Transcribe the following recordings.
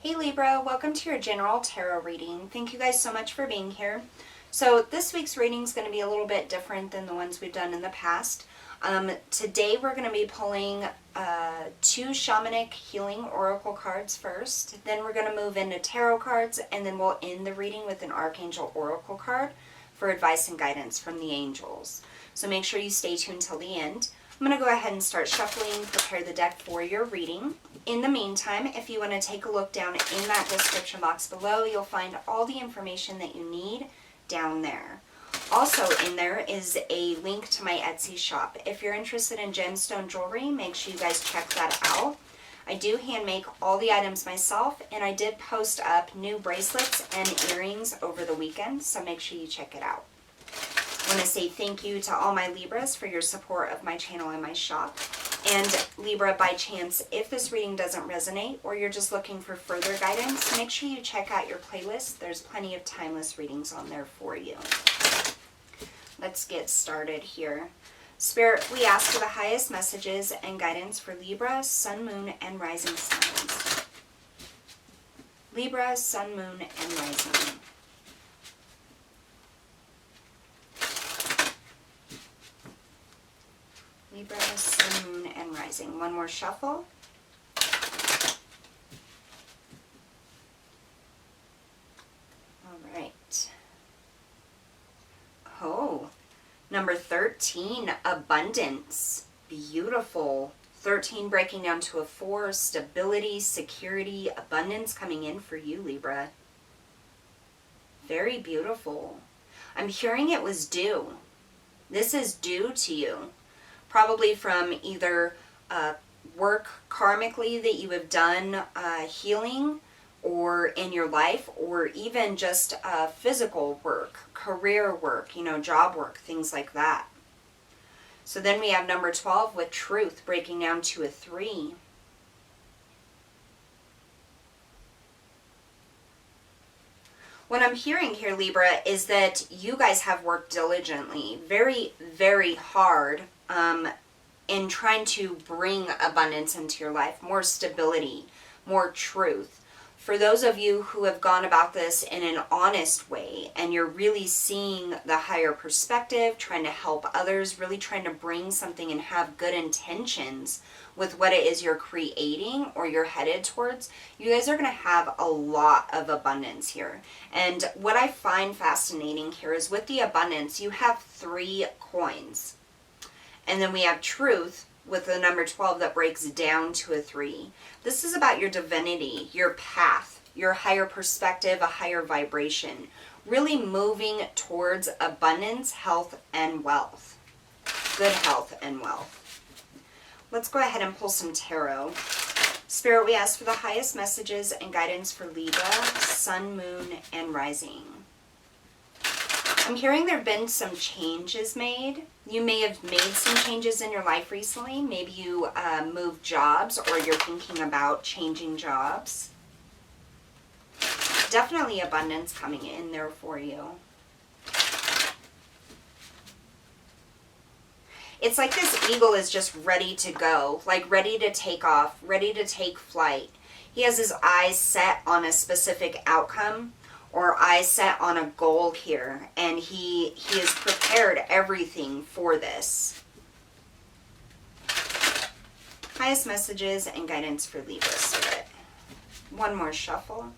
Hey Libra, welcome to your general tarot reading. Thank you guys so much for being here. So this week's reading is going to be a little bit different than the ones we've done in the past. Today we're going to be pulling two shamanic healing oracle cards first. Then we're going to move into tarot cards, and then we'll end the reading with an archangel oracle card for advice and guidance from the angels. So make sure you stay tuned till the end. I'm going to go ahead and start shuffling, prepare the deck for your reading. In the meantime, if you want to take a look down in that description box below, you'll find all the information that you need down there. Also in there is a link to my Etsy shop. If you're interested in gemstone jewelry, make sure you guys check that out. I do hand make all the items myself, and I did post up new bracelets and earrings over the weekend, so make sure you check it out. I want to say thank you to all my Libras for your support of my channel and my shop. And Libra, by chance, if this reading doesn't resonate or you're just looking for further guidance, make sure you check out your playlist. There's plenty of timeless readings on there for you. Let's get started here. Spirit, we ask for the highest messages and guidance for Libra, Sun, Moon, and Rising signs. Libra, Sun, Moon, and Rising. Libra, Sun, Moon, and Rising. One more shuffle. All right. Oh, number 13, abundance. Beautiful. 13 breaking down to a 4, stability, security, abundance coming in for you, Libra. Very beautiful. I'm hearing it was due. This is due to you. Probably from either work karmically that you have done healing or in your life, or even just physical work, career work, job work, things like that. So then we have number 12 with truth breaking down to a 3. What I'm hearing here, Libra, is that you guys have worked diligently, very, very hard in trying to bring abundance into your life, more stability, more truth. For those of you who have gone about this in an honest way and you're really seeing the higher perspective, trying to help others, really trying to bring something and have good intentions with what it is you're creating or you're headed towards, you guys are going to have a lot of abundance here. And what I find fascinating here is with the abundance, you have 3 coins. And then we have truth with the number 12 that breaks down to a 3. This is about your divinity, your path, your higher perspective, a higher vibration. Really moving towards abundance, health, and wealth. Good health and wealth. Let's go ahead and pull some tarot. Spirit, we ask for the highest messages and guidance for Libra, Sun, Moon, and Rising. I'm hearing there have been some changes made. You may have made some changes in your life recently. Maybe you moved jobs, or you're thinking about changing jobs. Definitely abundance coming in there for you. It's like this eagle is just ready to go, like ready to take off, ready to take flight. He has his eyes set on a specific outcome, or eyes set on a goal here, and he has prepared everything for this. Highest messages and guidance for Libra, Spirit. One more shuffle.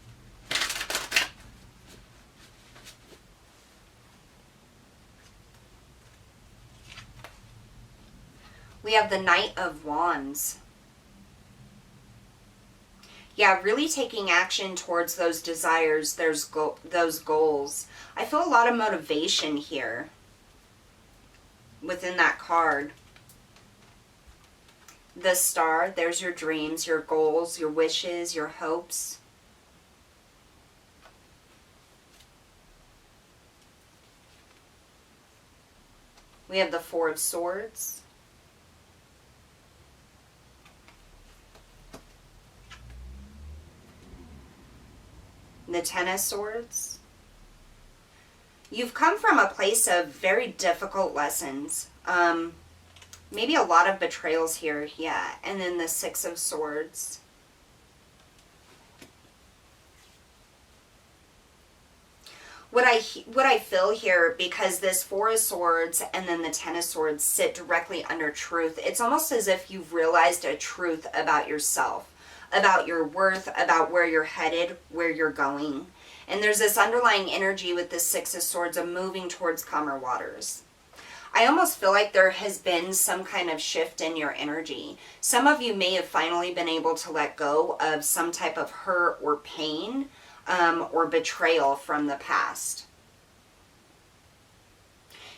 We have the Knight of Wands. Yeah, really taking action towards those desires, those goals. I feel a lot of motivation here within that card. The Star, there's your dreams, your goals, your wishes, your hopes. We have the 4 of Swords. The 10 of Swords. You've come from a place of very difficult lessons. Maybe a lot of betrayals here, yeah. And then the 6 of Swords. what I feel here, because this Four of Swords and then the Ten of Swords sit directly under truth, it's almost as if you've realized a truth about yourself, about your worth, about where you're headed, where you're going. And there's this underlying energy with the Six of Swords of moving towards calmer waters. I almost feel like there has been some kind of shift in your energy. Some of you may have finally been able to let go of some type of hurt or pain, or betrayal from the past.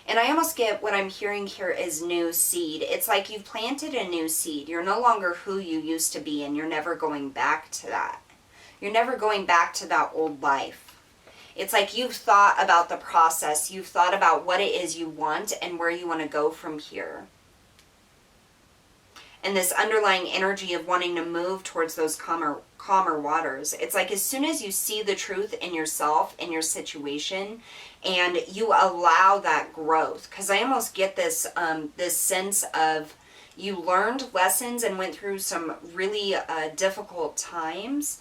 And I almost get what I'm hearing here is new seed. It's like you've planted a new seed. You're no longer who you used to be, and you're never going back to that. You're never going back to that old life. It's like you've thought about the process. You've thought about what it is you want and where you want to go from here. And this underlying energy of wanting to move towards those calmer waters. It's like as soon as you see the truth in yourself, in your situation, and you allow that growth, because I almost get this this sense of you learned lessons and went through some really difficult times,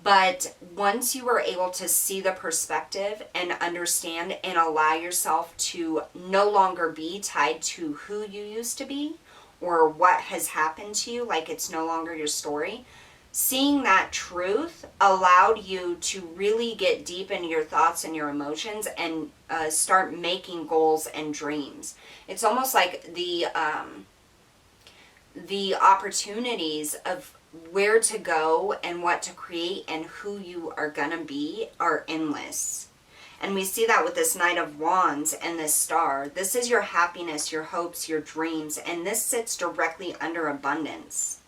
but once you were able to see the perspective and understand and allow yourself to no longer be tied to who you used to be, or what has happened to you, like it's no longer your story, seeing that truth allowed you to really get deep into your thoughts and your emotions and start making goals and dreams. It's almost like the opportunities of where to go and what to create and who you are gonna be are endless. And we see that with this Knight of Wands and this Star. This is your happiness, your hopes, your dreams, and this sits directly under abundance.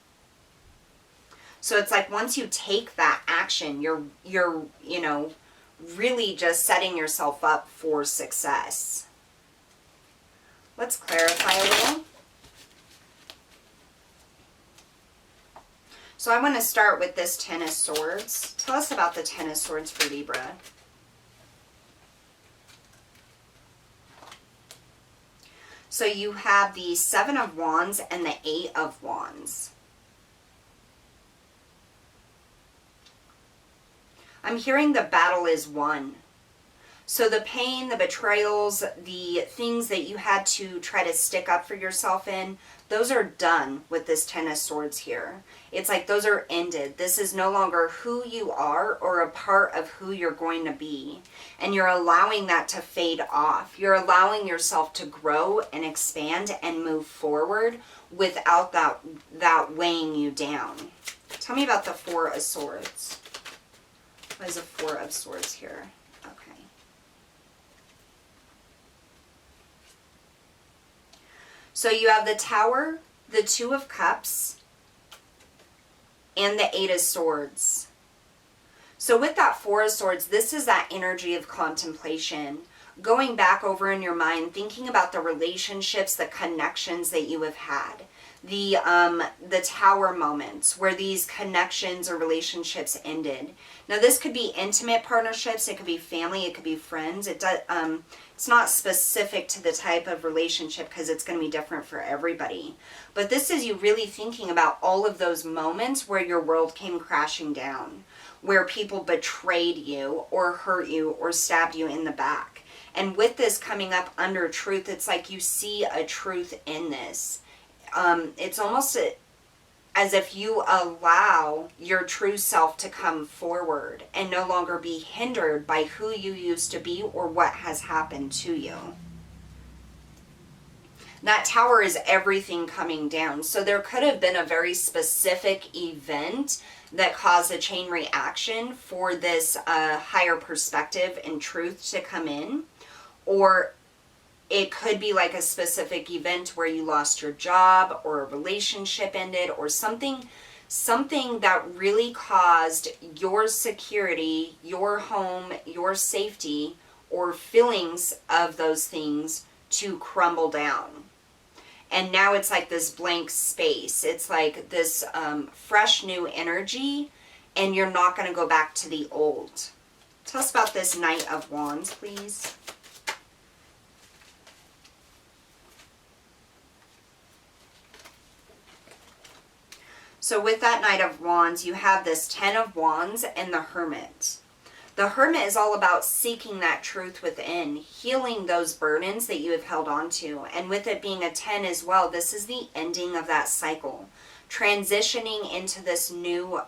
So it's like once you take that action, you're you know, really just setting yourself up for success. Let's clarify a little. So I want to start with this Ten of Swords. Tell us about the Ten of Swords for Libra. So you have the Seven of Wands and the Eight of Wands. I'm hearing the battle is won. So the pain, the betrayals, the things that you had to try to stick up for yourself in, those are done with this Ten of Swords here. It's like those are ended. This is no longer who you are or a part of who you're going to be. And you're allowing that to fade off. You're allowing yourself to grow and expand and move forward without that weighing you down. Tell me about the Four of Swords. What is a Four of Swords here? Okay. So you have the Tower, the Two of Cups, and the Eight of Swords. So with that Four of Swords, this is that energy of contemplation. Going back over in your mind, thinking about the relationships, the connections that you have had. The Tower moments where these connections or relationships ended. Now this could be intimate partnerships, it could be family, it could be friends. It's not specific to the type of relationship because it's going to be different for everybody. But this is you really thinking about all of those moments where your world came crashing down, where people betrayed you or hurt you or stabbed you in the back. And with this coming up under truth, it's like you see a truth in this. It's almost as if you allow your true self to come forward and no longer be hindered by who you used to be or what has happened to you. That Tower is everything coming down. So there could have been a very specific event that caused a chain reaction for this higher perspective and truth to come in. Or it could be like a specific event where you lost your job or a relationship ended or something that really caused your security, your home, your safety, or feelings of those things to crumble down. And now it's like this blank space. It's like this fresh new energy, and you're not going to go back to the old. Tell us about this Knight of Wands, please. So with that Knight of Wands, you have this Ten of Wands and the Hermit. The Hermit is all about seeking that truth within, healing those burdens that you have held on to. And with it being a 10 as well, this is the ending of that cycle. Transitioning into this new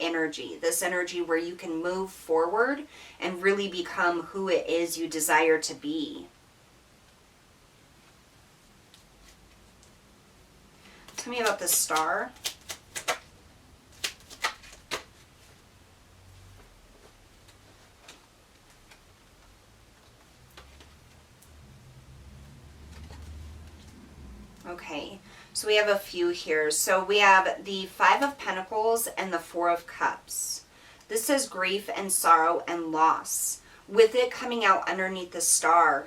energy, this energy where you can move forward and really become who it is you desire to be. Tell me about the Star. Okay, so we have a few here. So we have the Five of Pentacles and the Four of Cups. This says grief and sorrow and loss. With it coming out underneath the Star,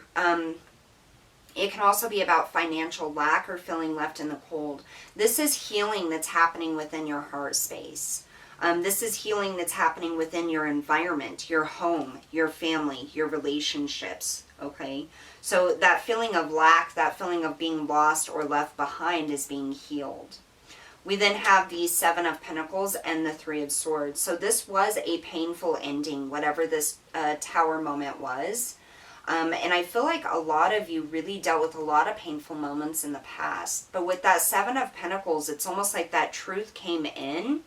it can also be about financial lack or feeling left in the cold. This is healing that's happening within your heart space. This is healing that's happening within your environment, your home, your family, your relationships, okay? So that feeling of lack, that feeling of being lost or left behind is being healed. We then have the Seven of Pentacles and the Three of Swords. So this was a painful ending, whatever this Tower moment was. And I feel like a lot of you really dealt with a lot of painful moments in the past. But with that Seven of Pentacles, it's almost like that truth came in.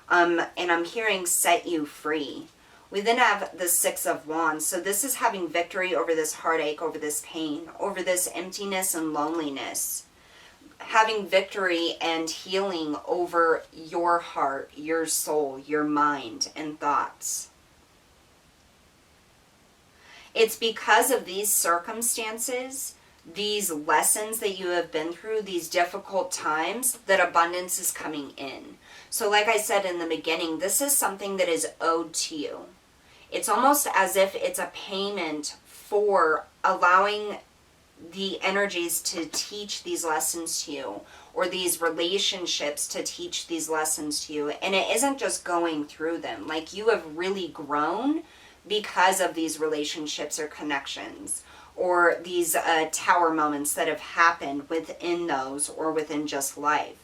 And I'm hearing set you free. We then have the Six of Wands. So this is having victory over this heartache, over this pain, over this emptiness and loneliness. Having victory and healing over your heart, your soul, your mind, and thoughts. It's because of these circumstances, these lessons that you have been through, these difficult times, that abundance is coming in. So like I said in the beginning, this is something that is owed to you. It's almost as if it's a payment for allowing the energies to teach these lessons to you, or these relationships to teach these lessons to you. And it isn't just going through them. Like, you have really grown because of these relationships or connections, or these tower moments that have happened within those, or within just life.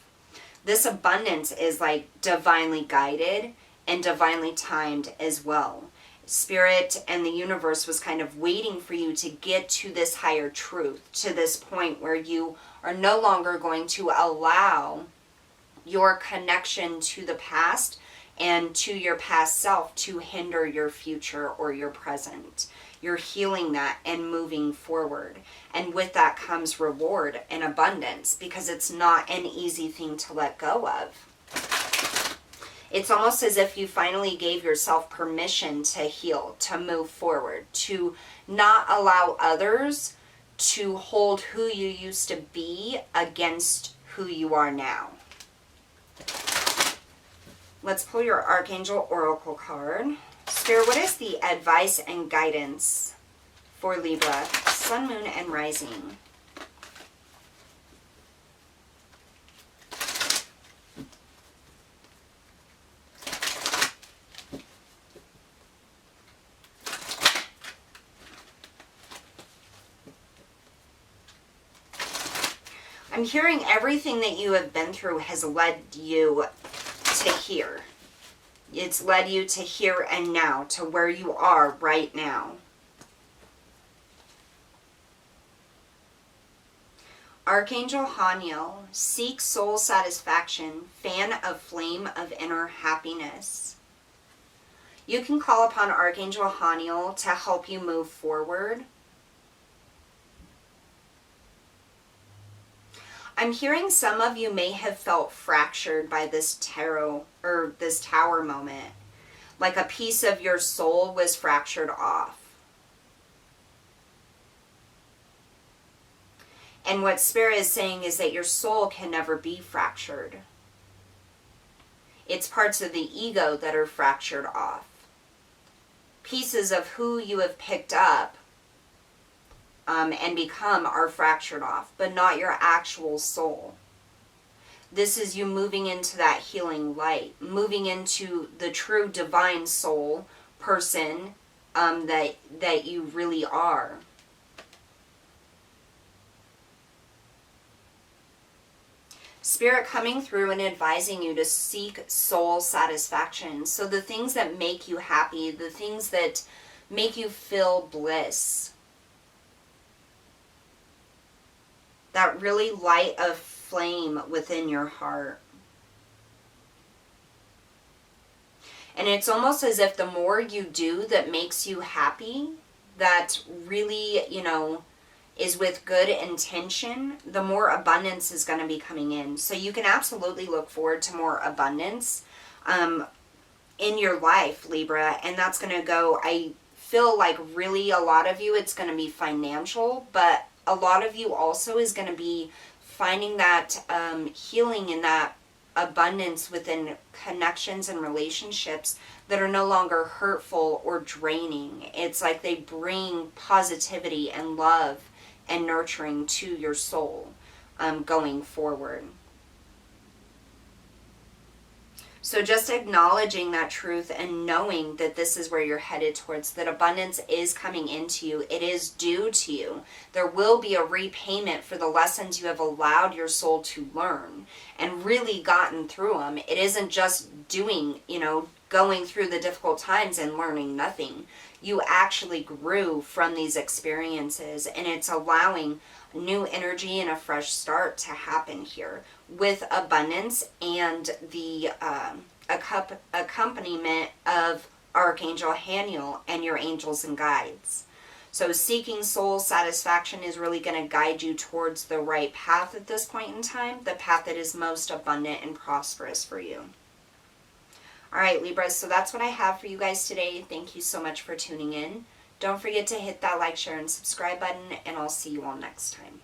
This abundance is like divinely guided and divinely timed as well. Spirit and the universe was kind of waiting for you to get to this higher truth, to this point where you are no longer going to allow your connection to the past and to your past self to hinder your future or your present. You're healing that and moving forward. And with that comes reward and abundance, because it's not an easy thing to let go of. It's almost as if you finally gave yourself permission to heal, to move forward, to not allow others to hold who you used to be against who you are now. Let's pull your Archangel Oracle card. Spirit, what is the advice and guidance for Libra, Sun, Moon, and Rising? I'm hearing everything that you have been through has led you to here. It's led you to here and now, to where you are right now. Archangel Haniel, seek soul satisfaction, fan a flame of inner happiness. You can call upon Archangel Haniel to help you move forward. I'm hearing some of you may have felt fractured by this tarot or this tower moment. Like a piece of your soul was fractured off. And what Spirit is saying is that your soul can never be fractured. It's parts of the ego that are fractured off. Pieces of who you have picked up and become are fractured off, but not your actual soul. This is you moving into that healing light, moving into the true divine soul person that you really are. Spirit coming through and advising you to seek soul satisfaction. So the things that make you happy, the things that make you feel bliss, that really light a flame within your heart. And it's almost as if the more you do that makes you happy, that really, you know, is with good intention, the more abundance is going to be coming in. So you can absolutely look forward to more abundance in your life, Libra. And that's going to go, I feel like really a lot of you, it's going to be financial, but a lot of you also is going to be finding that healing and that abundance within connections and relationships that are no longer hurtful or draining. It's like they bring positivity and love and nurturing to your soul going forward. So just acknowledging that truth and knowing that this is where you're headed towards, that abundance is coming into you. It is due to you. There will be a repayment for the lessons you have allowed your soul to learn and really gotten through them. It isn't just doing, you know, going through the difficult times and learning nothing. You actually grew from these experiences, and it's allowing new energy and a fresh start to happen here with abundance and the accompaniment of Archangel Haniel and your angels and guides. So seeking soul satisfaction is really going to guide you towards the right path at this point in time, the path that is most abundant and prosperous for you. All right, Libras, so that's what I have for you guys today. Thank you so much for tuning in. Don't forget to hit that like, share, and subscribe button, and I'll see you all next time.